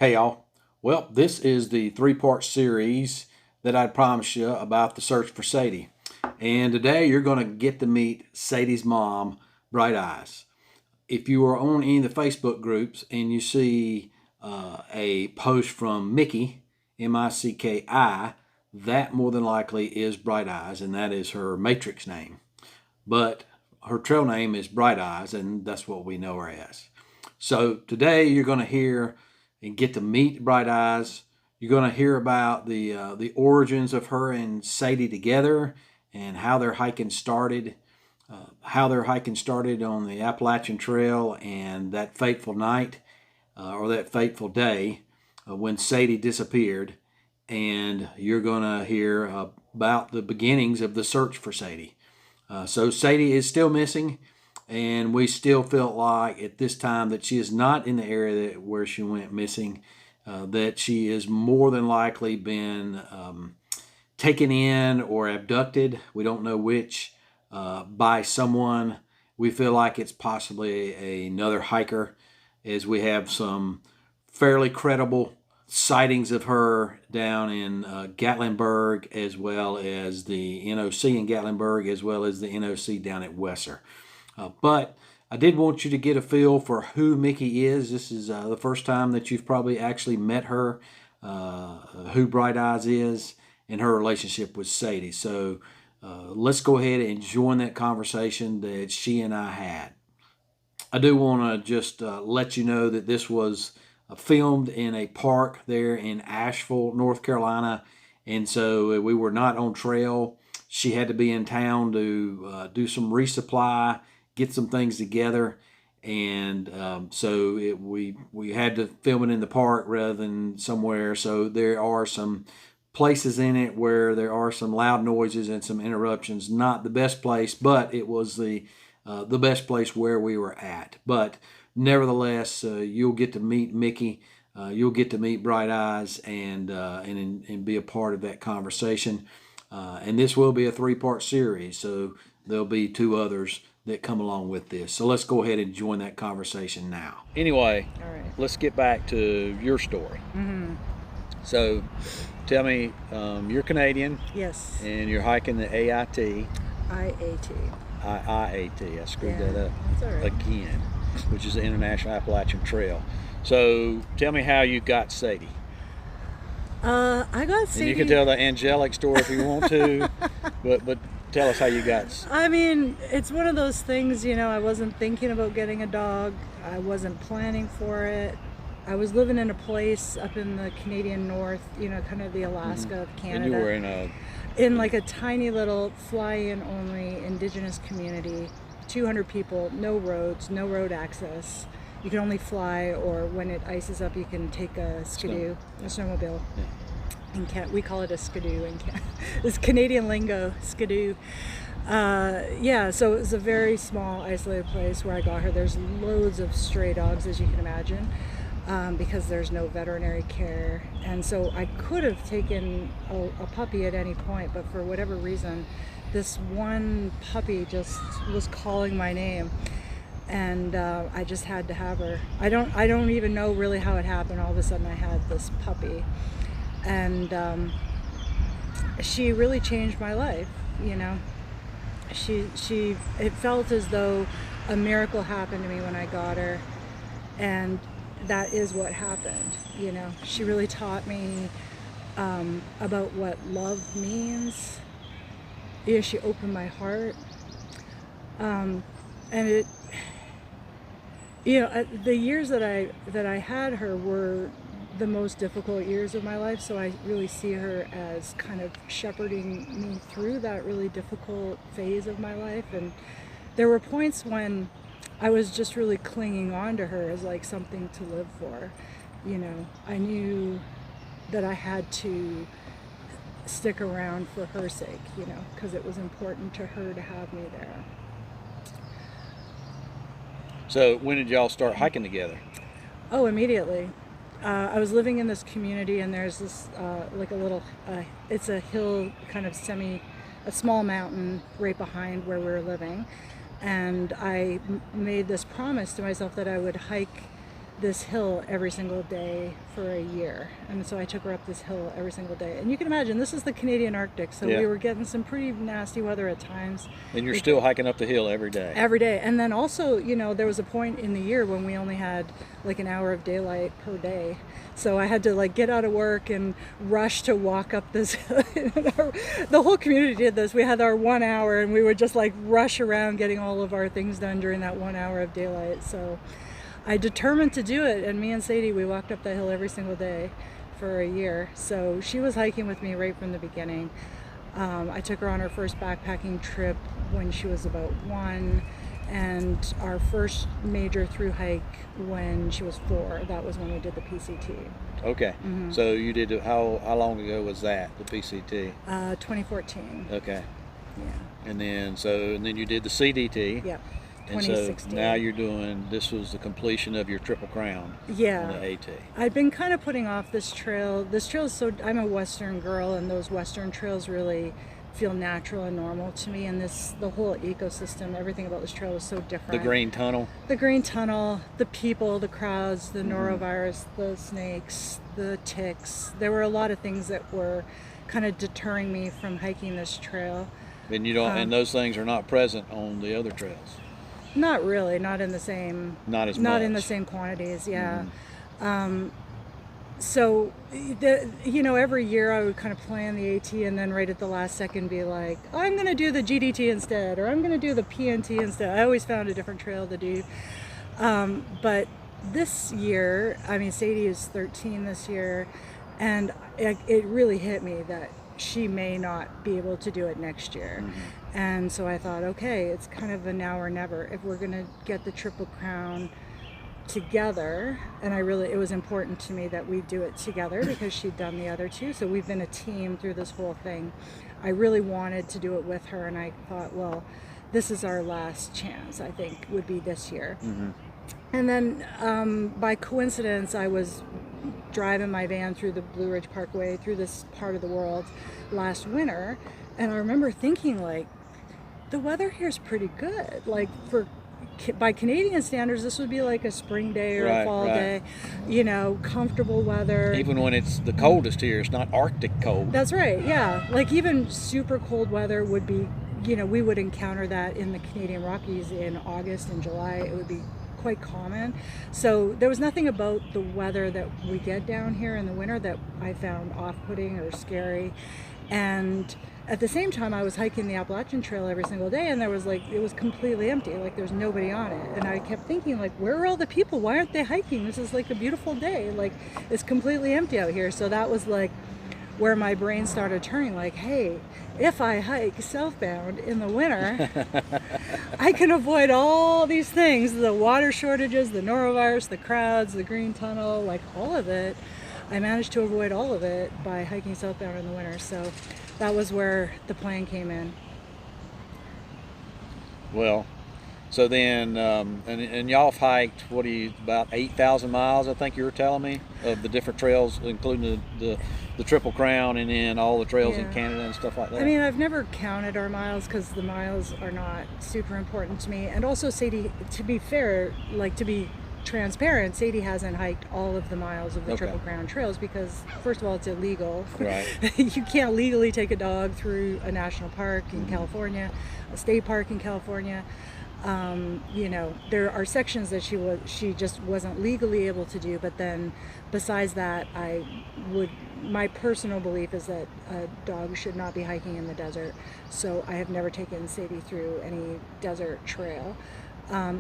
Hey y'all. Well, this is the three-part series that I promised you about the search for Sadie. And today you're going to get to meet Sadie's mom, Bright Eyes. If you are on any of the Facebook groups and you see a post from Mickey, M-I-C-K-I, that more than likely is Bright Eyes, and that is her matrix name. But her trail name is Bright Eyes, and that's what we know her as. So today you're going to hear and get to meet Bright Eyes. You're going to hear about the origins of her and Sadie together and how their hiking started, on the Appalachian Trail, and that fateful night or that fateful day when Sadie disappeared. And you're going to hear about the beginnings of the search for Sadie. So Sadie is still missing, and we still felt like at this time that she is not in the area where she went missing, that she is more than likely been taken in or abducted. We don't know which, by someone. We feel like it's possibly another hiker, as we have some fairly credible sightings of her down in Gatlinburg, as well as the NOC in Gatlinburg, as well as the NOC down at Wesser. But I did want you to get a feel for who Mickey is. This is the first time that you've probably actually met her, who Bright Eyes is, and her relationship with Sadie. So let's go ahead and join that conversation that she and I had. I do want to just let you know that this was filmed in a park there in Asheville, North Carolina, and so we were not on trail. She had to be in town to do some resupply, get some things together, and so we had to film it in the park rather than somewhere. So there are some places in it where there are some loud noises and some interruptions. Not the best place, but it was the best place where we were at. But nevertheless, you'll get to meet Mickey. You'll get to meet Bright Eyes and be a part of that conversation. And this will be a three-part series, so there'll be two others that come along with this. So let's go ahead and join that conversation now. Anyway, All right. let's get back to your story. Mm-hmm. So tell me, you're Canadian. Yes. And you're hiking the AIT. IAT. I screwed that up That's all right. again, which is the International Appalachian Trail. So tell me how you got Sadie. I got Sadie. And you can tell the angelic story if you want to, but tell us how you got. I mean, it's one of those things, I wasn't thinking about getting a dog. I wasn't planning for it. I was living in a place up in the Canadian North, kind of the Alaska of Canada. And you were in like a tiny little fly-in only indigenous community, 200 people, no roads, no road access. You can only fly, or when it ices up, you can take a skidoo, a snowmobile. Yeah. We call it a skidoo in this Canadian lingo, skidoo. So it was a very small, isolated place where I got her. There's loads of stray dogs, as you can imagine, because there's no veterinary care. And so I could have taken a puppy at any point, but for whatever reason, this one puppy just was calling my name. And I just had to have her. I don't even know really how it happened. All of a sudden I had this puppy. And she really changed my life, It felt as though a miracle happened to me when I got her. And that is what happened, She really taught me about what love means. She opened my heart. And it, the years that I had her were the most difficult years of my life, so I really see her as kind of shepherding me through that really difficult phase of my life. And there were points when I was just really clinging on to her as like something to live for. I knew that I had to stick around for her sake, because it was important to her to have me there. So when did y'all start hiking together? Oh, immediately. I was living in this community, and there's this like a little, it's a hill, kind of a small mountain right behind where we were living. And I made this promise to myself that I would hike this hill every single day for a year. And so I took her up this hill every single day. And you can imagine, this is the Canadian Arctic, so we were getting some pretty nasty weather at times. And you're still hiking up the hill every day? Every day. And then also, you know, there was a point in the year when we only had like an hour of daylight per day. So I had to like get out of work and rush to walk up this hill. The whole community did this. We had our 1 hour and we would just like rush around getting all of our things done during that 1 hour of daylight. So I determined to do it, and me and Sadie, we walked up that hill every single day for a year. So she was hiking with me right from the beginning. I took her on her first backpacking trip when she was about 1, and our first major through hike when she was 4. That was when we did the PCT. Okay. So you did, how long ago was that, the PCT? 2014. Okay. Yeah. And then you did the CDT. Yep. And 2016. so now you're doing, this was the completion of your Triple Crown. Yeah. On the AT. I've been kind of putting off this trail. This trail is so, I'm a Western girl, and those Western trails really feel natural and normal to me. And the whole ecosystem, everything about this trail is so different. The green tunnel. The green tunnel, the people, the crowds, the norovirus, the snakes, the ticks. There were a lot of things that were kind of deterring me from hiking this trail. And you don't, and those things are not present on the other trails. Not really, not in the same. Not as Not much. in the same quantities, yeah. So, you know, every year I would kind of plan the AT, and then right at the last second be like, oh, I'm going to do the GDT instead, or I'm going to do the PNT instead. I always found a different trail to do. But this year, I mean, Sadie is 13 this year, and it really hit me that she may not be able to do it next year. And so I thought, okay, it's kind of a now or never. If we're going to get the Triple Crown together, and it was important to me that we do it together because she'd done the other two, so we've been a team through this whole thing. I really wanted to do it with her, and I thought, well, this is our last chance, I think, would be this year. And then by coincidence, I was driving my van through the Blue Ridge Parkway through this part of the world last winter, and I remember thinking, like, the weather here is pretty good. Like, by Canadian standards, this would be like a spring day or a fall day, you know, comfortable weather. Even when it's the coldest here, it's not Arctic cold. That's right, yeah. Like, even super cold weather would be, you know, we would encounter that in the Canadian Rockies in August and July. It would be quite common. So there was nothing about the weather that we get down here in the winter that I found off-putting or scary. And at the same time, I was hiking the Appalachian Trail every single day, and it was completely empty. Like, there's nobody on it. And I kept thinking, like, where are all the people? Why aren't they hiking? This is like a beautiful day. Like, it's completely empty out here. So that was like where my brain started turning, like, hey, if I hike southbound in the winter, I can avoid all these things, the water shortages, the norovirus, the crowds, the green tunnel, like all of it. I managed to avoid all of it by hiking southbound in the winter. So that was where the plan came in. Well, so then, and y'all have hiked, about 8,000 miles, I think you were telling me, of the different trails, including the Triple Crown, and then all the trails in Canada and stuff like that? I mean, I've never counted our miles because the miles are not super important to me. And also, Sadie, to be fair, like, to be transparent, Sadie hasn't hiked all of the miles of the Triple Crown trails because, first of all, it's illegal. Right. You can't legally take a dog through a national park in California, a state park in California. You know, there are sections that she just wasn't legally able to do, but then besides that, my personal belief is that a dog should not be hiking in the desert. So I have never taken Sadie through any desert trail.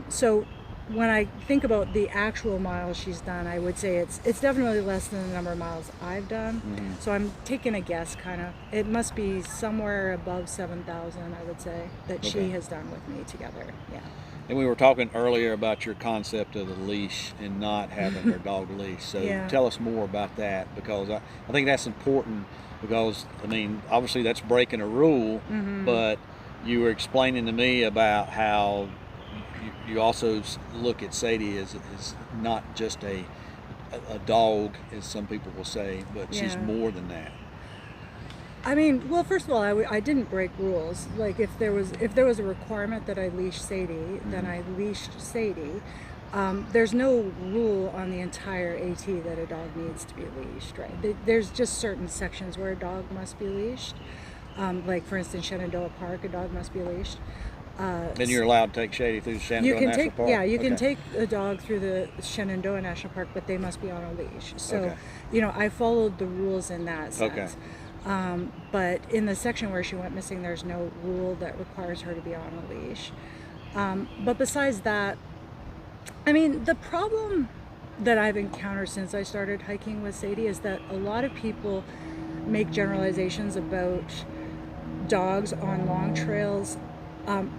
So when I think about the actual miles she's done, I would say it's definitely less than the number of miles I've done. So I'm taking a guess, kind of. It must be somewhere above 7,000, I would say, that she has done with me together. Yeah. And we were talking earlier about your concept of the leash and not having her dog leash. So tell us more about that, because I think that's important, because, I mean, obviously that's breaking a rule, but you were explaining to me about how you also look at Sadie as not just a dog, as some people will say, but she's more than that. I mean, well, first of all, I didn't break rules. Like, if there was a requirement that I leash Sadie, then I leashed Sadie. There's no rule on the entire AT that a dog needs to be leashed, right? There's just certain sections where a dog must be leashed. Like, for instance, Shenandoah Park, a dog must be leashed. And you're allowed to take Sadie through Shenandoah National Park? Yeah, you can take a dog through the Shenandoah National Park, but they must be on a leash. So, I followed the rules in that sense. But in the section where she went missing, there's no rule that requires her to be on a leash. But besides that, I mean, the problem that I've encountered since I started hiking with Sadie is that a lot of people make generalizations about dogs on long trails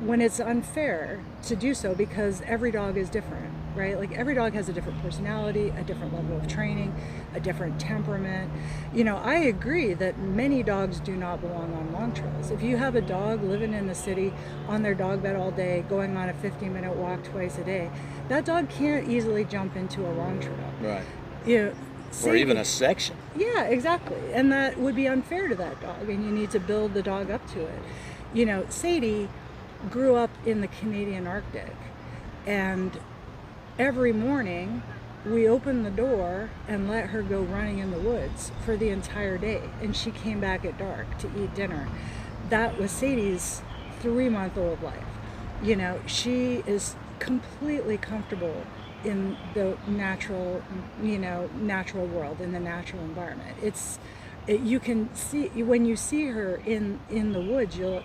when it's unfair to do so, because every dog is different, right? Like, every dog has a different personality, a different level of training, a different temperament. I agree that many dogs do not belong on long trails. If you have a dog living in the city on their dog bed all day, going on a 50-minute walk twice a day, that dog can't easily jump into a long trail. Right. Or even a section. Yeah, exactly. And that would be unfair to that dog, and you need to build the dog up to it. Sadie grew up in the Canadian Arctic, and every morning we opened the door and let her go running in the woods for the entire day, and she came back at dark to eat dinner. That was Sadie's 3-month-old life. She is completely comfortable in the natural world, in the natural environment. You can see, when you see her in the woods, you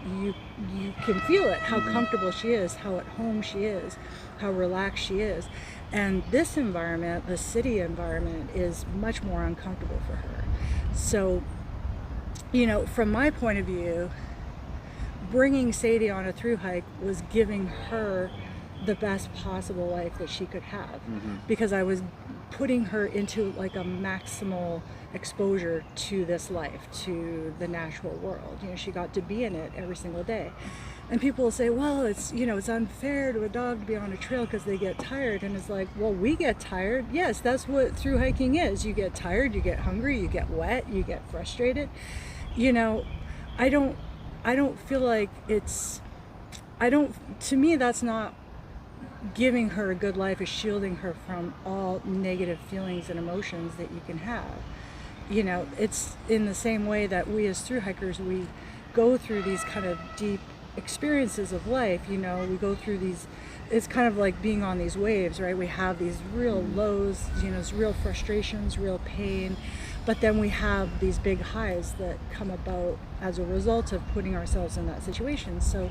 can feel it, how comfortable she is, how at home she is, how relaxed she is. And this environment, the city environment, is much more uncomfortable for her. So, from my point of view, bringing Sadie on a thru hike was giving her the best possible life that she could have, because I was putting her into like a maximal exposure to this life, to the natural world. She got to be in it every single day. And people will say, well, it's unfair to a dog to be on a trail because they get tired. And it's like, well, we get tired. Yes, that's what thru hiking is. You get tired, you get hungry, you get wet, you get frustrated. I don't feel like to me, that's not giving her a good life, is shielding her from all negative feelings and emotions that you can have. It's in the same way that we as thru hikers, we go through these kind of deep experiences of life. We go through these, it's kind of like being on these waves, right? We have these real lows, real frustrations, real pain, but then we have these big highs that come about as a result of putting ourselves in that situation. So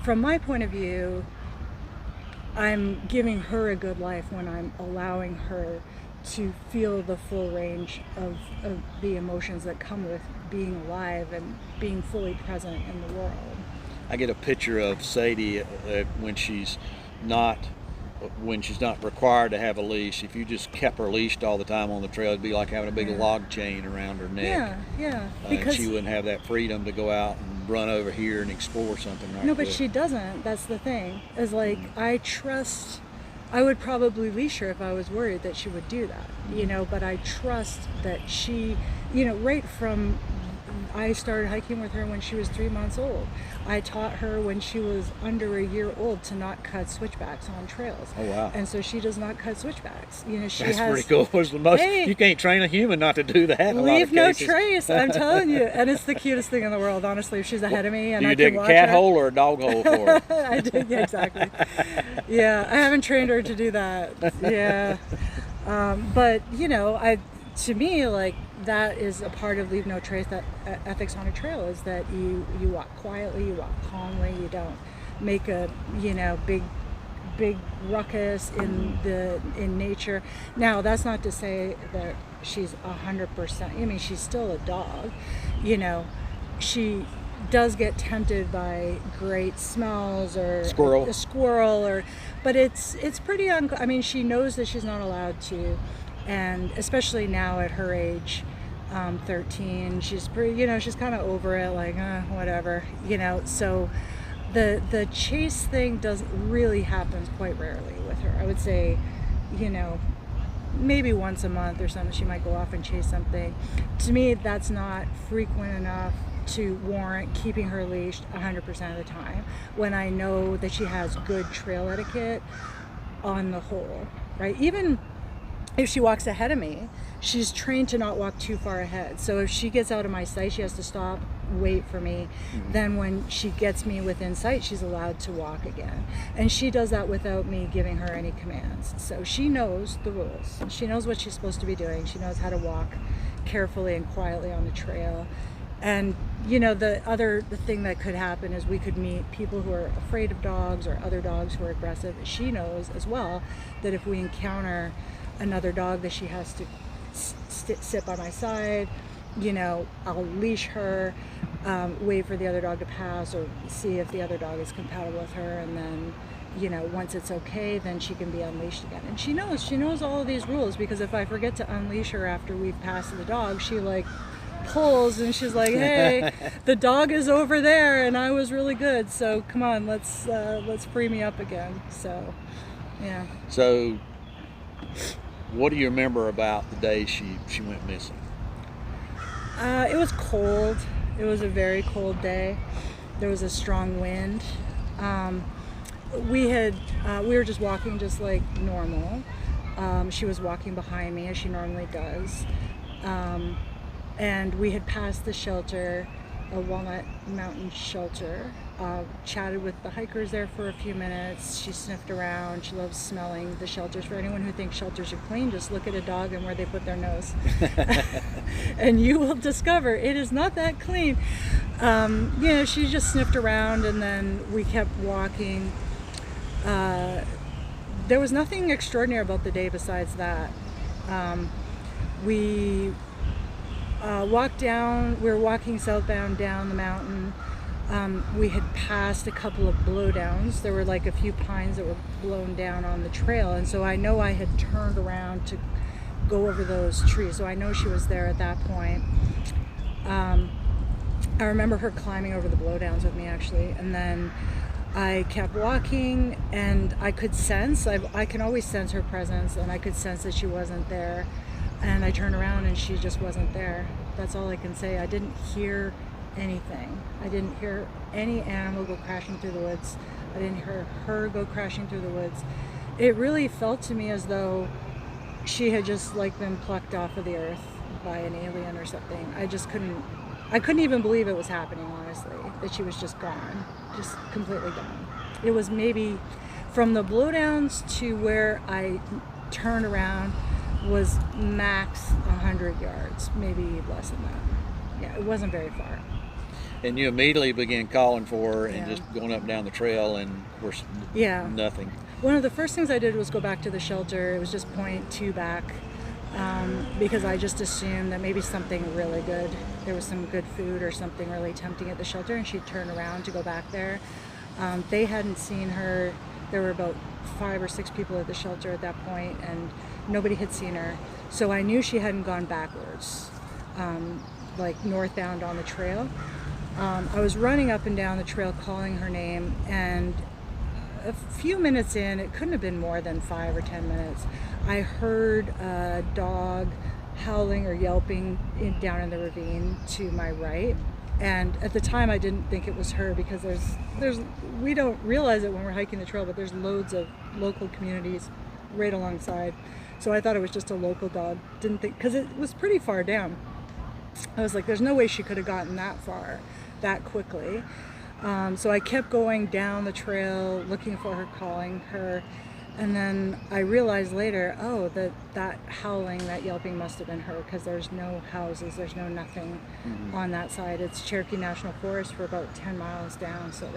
from my point of view, I'm giving her a good life when I'm allowing her to feel the full range of the emotions that come with being alive and being fully present in the world. I get a picture of Sadie when she's not required to have a leash. If you just kept her leashed all the time on the trail, it'd be like having a big log chain around her neck. Yeah. Because she wouldn't have that freedom to go out and run over here and explore something right No, but quick. she doesn't. That's the thing. Is like, I would probably leash her if I was worried that she would do that, but I trust that she, right from, I started hiking with her when she was 3 months old. I taught her when she was under a year old to not cut switchbacks on trails. Oh, wow. And so she does not cut switchbacks. That's pretty cool. It's the most, you can't train a human not to do that. Leave no trace, I'm telling you. And it's the cutest thing in the world, honestly. If she's ahead of me and I can watch her. Do you dig a cat hole or a dog hole for her? I did, yeah, exactly. Yeah, I haven't trained her to do that. Yeah. But, to me, like, that is a part of leave no trace, that ethics on a trail, is that you walk quietly, you walk calmly, you don't make a big ruckus in nature. Now, that's not to say that she's 100%. She's still a dog. She does get tempted by great smells or a squirrel, but it's pretty she knows that she's not allowed to. And especially now at her age, 13, she's pretty, she's kind of over it, like, whatever, so the chase thing really happens quite rarely with her. I would say, maybe once a month or something, she might go off and chase something. To me, that's not frequent enough to warrant keeping her leashed 100% of the time. When I know that she has good trail etiquette, on the whole, right? Even if she walks ahead of me, she's trained to not walk too far ahead. So if she gets out of my sight, she has to stop, wait for me. Then when she gets me within sight, she's allowed to walk again. And she does that without me giving her any commands. So she knows the rules. She knows what she's supposed to be doing. She knows how to walk carefully and quietly on the trail. And you know, the thing that could happen is we could meet people who are afraid of dogs or other dogs who are aggressive. She knows as well that if we encounter another dog, that she has to sit by my side. You know, I'll leash her, wait for the other dog to pass, or see if the other dog is compatible with her, and then, you know, once it's okay, then she can be unleashed again. And she knows all of these rules, because if I forget to unleash her after we've passed the dog, she like pulls and she's like, hey, the dog is over there and I was really good, so come on, let's free me up again. So yeah. So what do you remember about the day she went missing? It was cold. It was a very cold day. There was a strong wind. We were just walking just like normal. She was walking behind me as she normally does. And we had passed the shelter, a Walnut Mountain shelter, chatted with the hikers there for a few minutes. She sniffed around. She loves smelling the shelters. For anyone who thinks shelters are clean, just look at a dog and where they put their nose. And you will discover it is not that clean. You know, she just sniffed around, and then we kept walking. There was nothing extraordinary about the day besides that. We walked down, we were walking southbound down the mountain. We had passed a couple of blowdowns. There were like a few pines that were blown down on the trail, and so I know I had turned around to go over those trees, so I know she was there at that point. I remember her climbing over the blowdowns with me, actually, and then I kept walking, and I could sense, I can always sense her presence, and I could sense that she wasn't there. And I turned around and she just wasn't there. That's all I can say. I didn't hear anything. I didn't hear any animal go crashing through the woods. I didn't hear her go crashing through the woods. It really felt to me as though she had just like been plucked off of the earth by an alien or something. I couldn't even believe it was happening, honestly, that she was just gone, just completely gone. It was maybe from the blowdowns to where I turned around was max 100 yards, maybe less than that. Yeah, it wasn't very far. And you immediately began calling for her and Yeah. just going up and down the trail, and of course, Yeah. nothing. One of the first things I did was go back to the shelter. It was just point 2 back, because I just assumed that maybe something really good, there was some good food or something really tempting at the shelter, and she'd turn around to go back there. They hadn't seen her. There were about 5 or 6 people at the shelter at that point, and nobody had seen her. So I knew she hadn't gone backwards, like northbound on the trail. I was running up and down the trail calling her name, and a few minutes in, it couldn't have been more than 5 or 10 minutes, I heard a dog howling or yelping down in the ravine to my right. And at the time I didn't think it was her, because we don't realize it when we're hiking the trail, but there's loads of local communities right alongside. So I thought it was just a local dog. Didn't think, because it was pretty far down. I was like, there's no way she could have gotten that far that quickly. So I kept going down the trail looking for her, calling her. And then I realized later, oh, that howling, that yelping must have been her, because there's no houses, there's no nothing on that side. It's Cherokee National Forest for about 10 miles down, so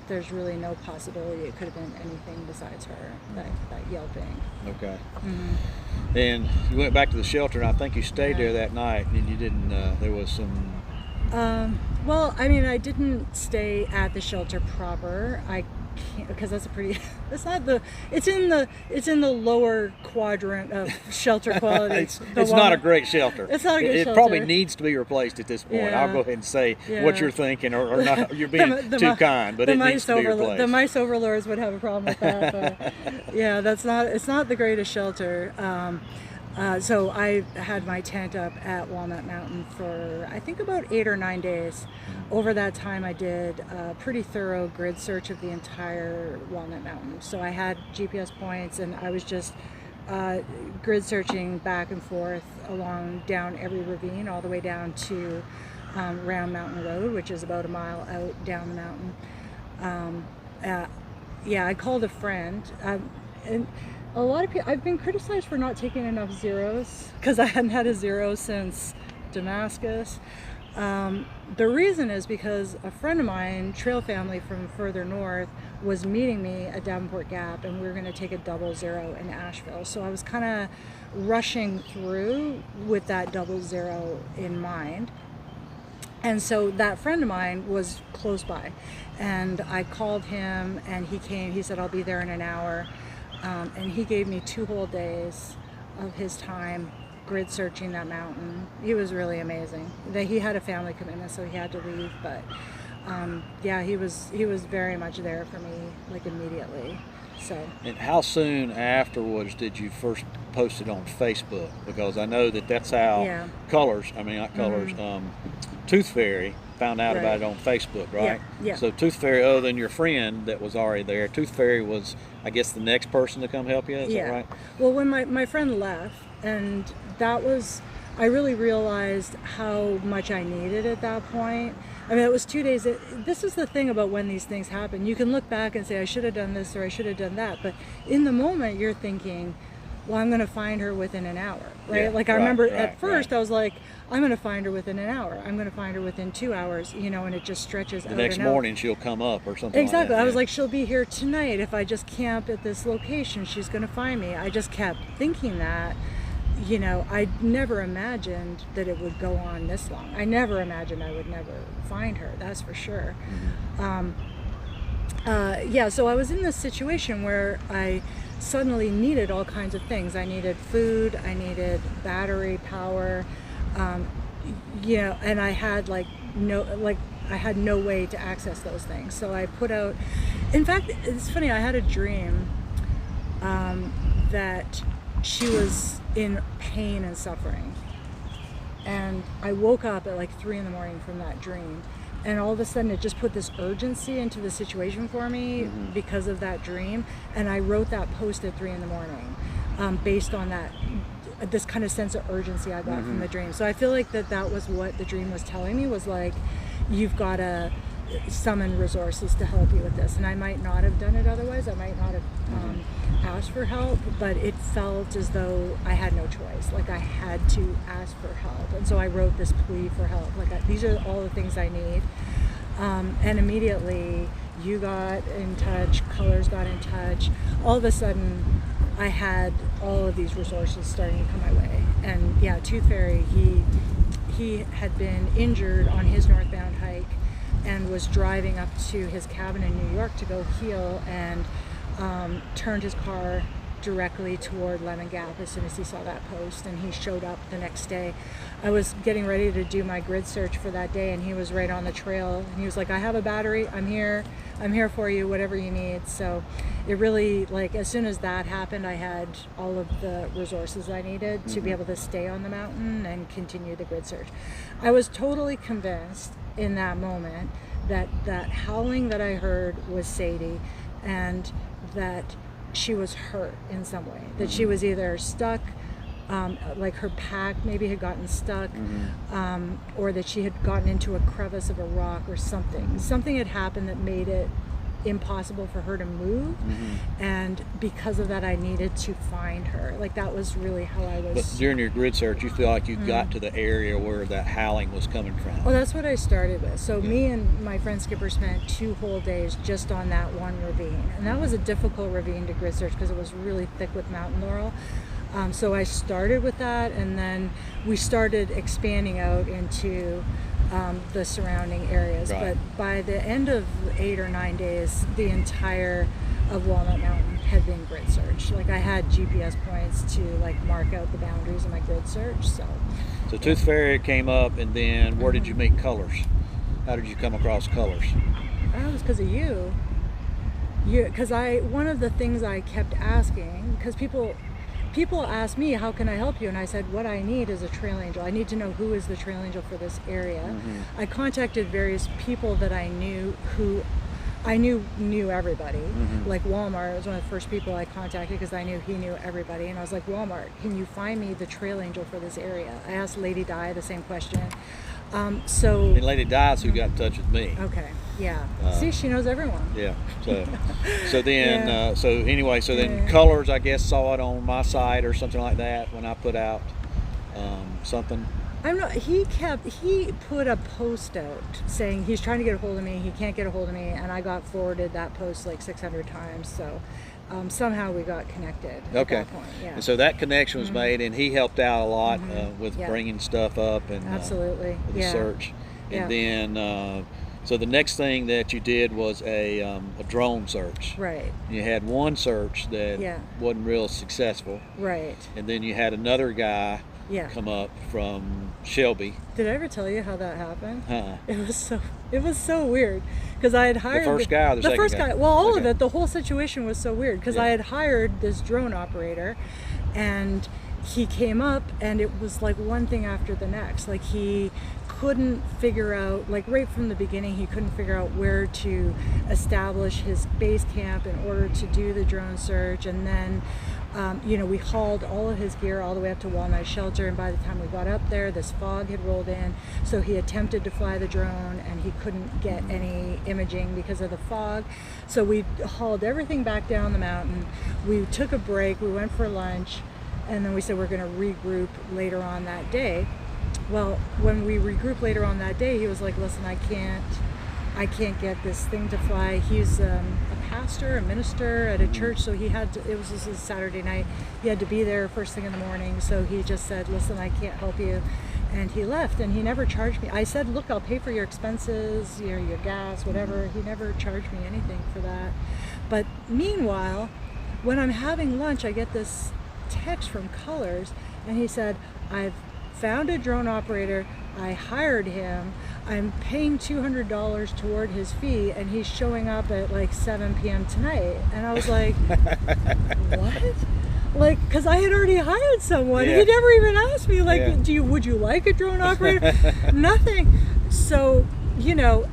there's really no possibility it could have been anything besides her, that yelping. Okay. And you went back to the shelter, and I think you stayed there that night, and you didn't, there was some... Well, I mean, I didn't stay at the shelter proper. I can't, because that's a pretty, it's in the lower quadrant of shelter quality. it's not a great shelter. It's not a good shelter. It probably needs to be replaced at this point. Yeah. I'll go ahead and say Yeah. what you're thinking, or not. You're being too kind, but it needs to be replaced. The mice overlords would have a problem with that. But yeah, it's not the greatest shelter. So I had my tent up at Walnut Mountain for I think about 8 or 9 days. Over that time I did a pretty thorough grid search of the entire Walnut Mountain. So I had GPS points and I was just grid searching back and forth down every ravine all the way down to Round Mountain Road, which is about a mile out down the mountain. Yeah, I called a friend, and a lot of people, I've been criticized for not taking enough zeros because I hadn't had a zero since Damascus. The reason is because a friend of mine, trail family from further north, was meeting me at Davenport Gap, and we were going to take a double zero in Asheville. So I was kind of rushing through with that double zero in mind. And so that friend of mine was close by, and I called him, and he came. He said, I'll be there in an hour. And he gave me 2 whole days of his time grid searching that mountain. He was really amazing. He had a family commitment, so he had to leave, but yeah, he was very much there for me, like immediately. So. And how soon afterwards did you first post it on Facebook? Because I know that's how Tooth Fairy found out about it on Facebook, right? Yeah. So Tooth Fairy, other than your friend that was already there, Tooth Fairy was, I guess, the next person to come help you. Is that right? Well, when my friend left, and that was, I really realized how much I needed at that point. I mean, it was 2 days. This is the thing about when these things happen. You can look back and say, I should have done this or I should have done that. But in the moment, you're thinking, well, I'm going to find her within an hour, right? Yeah, like I remember at first I was like, I'm going to find her within an hour. I'm going to find her within 2 hours, and it just stretches out. The next morning she'll come up or something Exactly. like that. I was like, she'll be here tonight. If I just camp at this location, she's going to find me. I just kept thinking that. I never imagined that it would go on this long. I never imagined I would never find her, that's for sure. So I was in this situation where I suddenly needed all kinds of things. I needed food, I needed battery power, and I had I had no way to access those things. So I put out, in fact, it's funny, I had a dream that she was in pain and suffering. And I woke up at like 3 a.m. from that dream. And all of a sudden it just put this urgency into the situation for me because of that dream. And I wrote that post at 3 a.m. Based on this kind of sense of urgency I got from the dream. So I feel like that was what the dream was telling me, was like, you've got to summon resources to help you with this. And I might not have done it otherwise. I might not have asked for help, but it felt as though I had no choice. Like I had to ask for help. And so I wrote this plea for help. Like these are all the things I need. And immediately you got in touch, Colors got in touch. All of a sudden I had all of these resources starting to come my way. And yeah, Tooth Fairy, he had been injured on his northbound hike and was driving up to his cabin in New York to go heal, and turned his car directly toward Lemon Gap as soon as he saw that post, and he showed up the next day. I was getting ready to do my grid search for that day, and he was right on the trail, and he was like, I have a battery, I'm here for you, whatever you need. So it really, like, as soon as that happened, I had all of the resources I needed to be able to stay on the mountain and continue the grid search. I was totally convinced in that moment that howling that I heard was Sadie, and that she was hurt in some way, that she was either stuck, like her pack maybe had gotten stuck, or that she had gotten into a crevice of a rock or something. Something had happened that made it impossible for her to move, and because of that I needed to find her. Like that was really how I was. But during your grid search, you feel like you got to the area where that howling was coming from. Well, that's what I started with. So me and my friend Skipper spent 2 whole days just on that one ravine, and that was a difficult ravine to grid search because it was really thick with mountain laurel. So I started with that, and then we started expanding out into the surrounding areas. Right. But by the end of 8 or 9 days, the entire of Walnut Mountain had been grid searched. Like I had GPS points to like mark out the boundaries of my grid search. So Tooth Fairy came up, and then where did you meet Colors? How did you come across Colors? That was because of you. Because one of the things I kept asking, because people, people ask me, how can I help you? And I said, what I need is a trail angel. I need to know who is the trail angel for this area. I contacted various people that I knew who I knew everybody. Like Walmart was one of the first people I contacted because I knew he knew everybody. And I was like, Walmart, can you find me the trail angel for this area? I asked Lady Di the same question. And Lady Di's who got in touch with me. Okay, yeah. See, she knows everyone. Yeah. So then then Colors, I guess, saw it on my site or something like that when I put out something. He put a post out saying he's trying to get a hold of me, he can't get a hold of me, and I got forwarded that post like 600 times, so somehow we got connected at that point. Yeah. And so that connection was made, and he helped out a lot with bringing stuff up and absolutely with the search. And then so the next thing that you did was a drone search. Right. You had one search that wasn't real successful. Right. And then you had another guy come up from Shelby. Did I ever tell you how that happened? It was so weird because I had hired the first guy or the first guy? Well, all of it. The whole situation was so weird because I had hired this drone operator, and he came up, and it was like one thing after the next. Like he couldn't figure out, like right from the beginning, he couldn't figure out where to establish his base camp in order to do the drone search. And then we hauled all of his gear all the way up to Walnut Shelter, and by the time we got up there, this fog had rolled in, so he attempted to fly the drone and he couldn't get any imaging because of the fog. So we hauled everything back down the mountain. We took a break, we went for lunch, and then we said we're going to regroup later on that day. Well, when we regrouped later on that day, he was like, listen, I can't get this thing to fly. He's a pastor, a minister at a church, so it was just a Saturday night. He had to be there first thing in the morning, so he just said, listen, I can't help you. And he left, and he never charged me. I said, look, I'll pay for your expenses, your gas, whatever. He never charged me anything for that. But meanwhile, when I'm having lunch, I get this text from Colors, and he said, I've found a drone operator, I hired him, I'm paying $200 toward his fee, and he's showing up at like 7 p.m. tonight. And I was like, what? Like, because I had already hired someone. He never even asked me, like, would you like a drone operator? Nothing. So,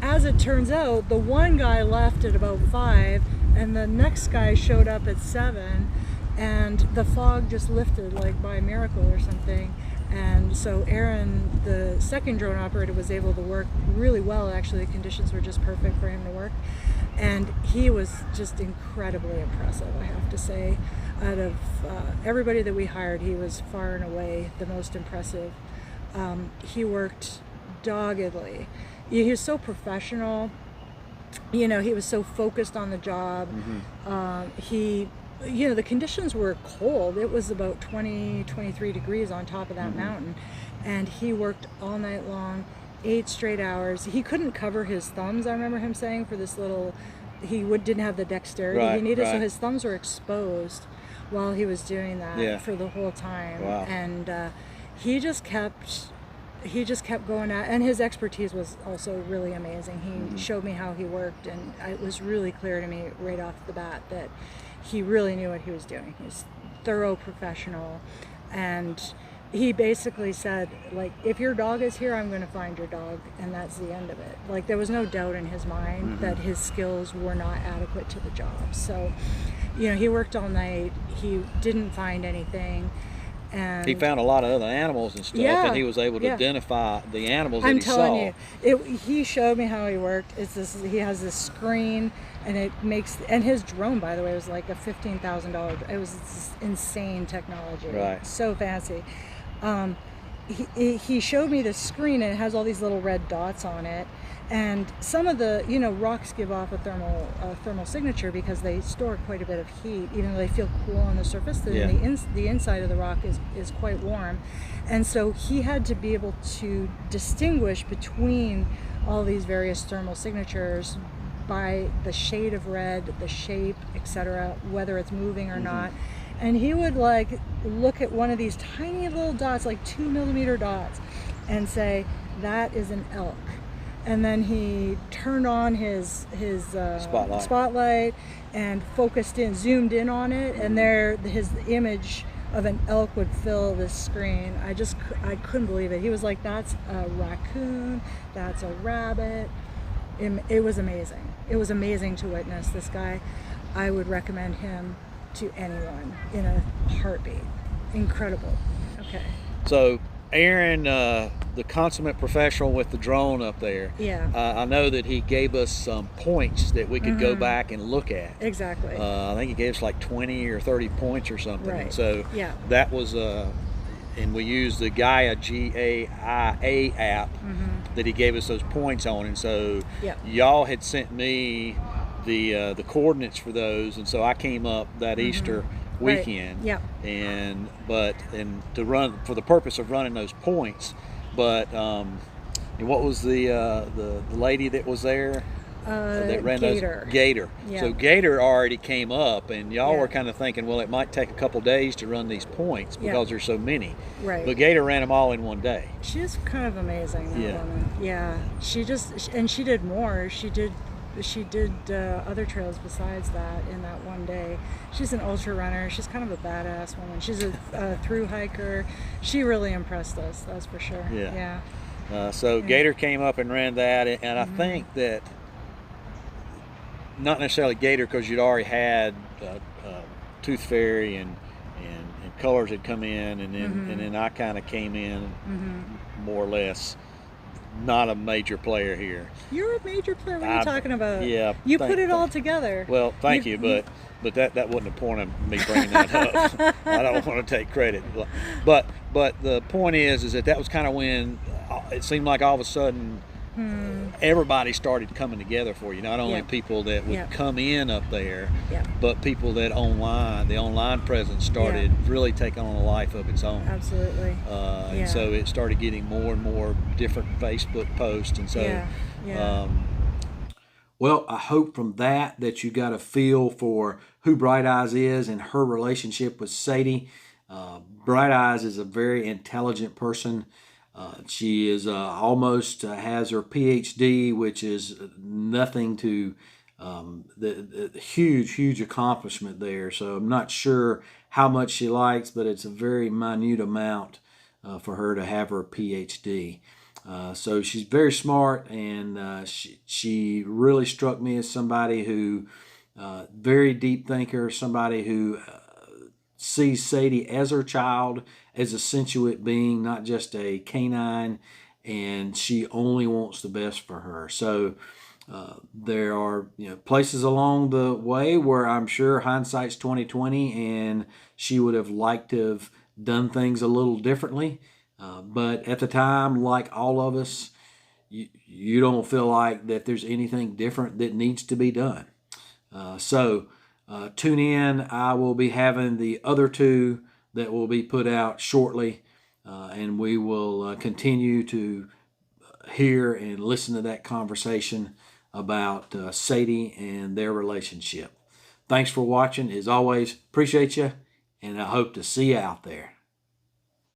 as it turns out, the one guy left at about 5, and the next guy showed up at 7, and the fog just lifted like by miracle or something. And so Aaron, the second drone operator, was able to work really well. Actually, the conditions were just perfect for him to work. And he was just incredibly impressive, I have to say. Out of everybody that we hired, he was far and away the most impressive. He worked doggedly. He was so professional. He was so focused on the job. The conditions were cold. It was about 23 degrees on top of that mountain. And he worked all night long, 8 straight hours. He couldn't cover his thumbs, I remember him saying, for this little, didn't have the dexterity he needed, so his thumbs were exposed while he was doing that for the whole time. Wow. And he just kept going at, and his expertise was also really amazing. He showed me how he worked, and it was really clear to me right off the bat that he really knew what he was doing. He's thorough professional, and he basically said, like, if your dog is here, I'm going to find your dog, and that's the end of it. Like, there was no doubt in his mind that his skills were not adequate to the job. So, he worked all night. He didn't find anything. And he found a lot of other animals and stuff, and he was able to identify the animals that he saw. I'm telling you, he showed me how he worked. He has this screen, and and his drone, by the way, was like a $15,000. It was this insane technology, so fancy. He showed me the screen, and it has all these little red dots on it. And some of the, rocks give off a thermal signature because they store quite a bit of heat, even though they feel cool on the surface. The inside of the rock is quite warm. And so he had to be able to distinguish between all these various thermal signatures by the shade of red, the shape, etc., whether it's moving or not. And he would look at one of these tiny little dots, like 2 millimeter dots, and say, that is an elk. And then he turned on his spotlight and zoomed in on it, and there his image of an elk would fill this screen. I couldn't believe it. He was like, that's a raccoon, that's a rabbit. It was amazing. It was amazing to witness this guy. I would recommend him to anyone in a heartbeat. Incredible. Okay. So Aaron, the consummate professional with the drone up there, Yeah. I know that he gave us some points that we could go back and look at. Exactly. I think he gave us like 20 or 30 points or something. Right. And so Yeah. that was, and we used the Gaia, Gaia app that he gave us those points on. And so Yep. y'all had sent me the coordinates for those, and so I came up that Easter weekend. Right. Yep. And to run for the purpose of running those points. But what was the lady that was there? That ran Gator. those Gator. Yeah. So Gator already came up, and y'all Yeah. were kind of thinking, well, it might take a couple days to run these points because there's so many. Right. But Gator ran them all in one day. She's kind of amazing, that Yeah. woman. Yeah. She did more. She did other trails besides that in that one day. She's an ultra runner. She's kind of a badass woman. She's a through hiker. She really impressed us, that's for sure. Yeah. Yeah. So Gator came up and ran that, and I think that not necessarily Gator, because you'd already had Tooth Fairy and Colors had come in, and then I kind of came in more or less. Not a major player here. You're a major player. What are you talking about? Yeah. You put it all together. Well, thank you, but that wasn't the point of me bringing that up. I don't want to take credit, but the point is that was kind of when it seemed like all of a sudden everybody started coming together for you. Not only people that would come in up there, but people that the online presence started really taking on a life of its own. Absolutely. And so it started getting more and more different Facebook posts, and so. Well, I hope from that you got a feel for who Bright Eyes is and her relationship with Sadie. Bright Eyes is a very intelligent person. She is almost has her PhD, which is nothing to the huge accomplishment there. So I'm not sure how much she likes, but it's a very minute amount for her to have her PhD. So she's very smart, and she really struck me as somebody who, very deep thinker, somebody who sees Sadie as her child, as a sentient being, not just a canine, and she only wants the best for her. So there are places along the way where I'm sure hindsight's 20/20, and she would have liked to have done things a little differently. But at the time, like all of us, you don't feel like that there's anything different that needs to be done. So tune in. I will be having the other two that will be put out shortly, and we will continue to hear and listen to that conversation about Sadie and their relationship. Thanks for watching. As always, appreciate you, and I hope to see you out there.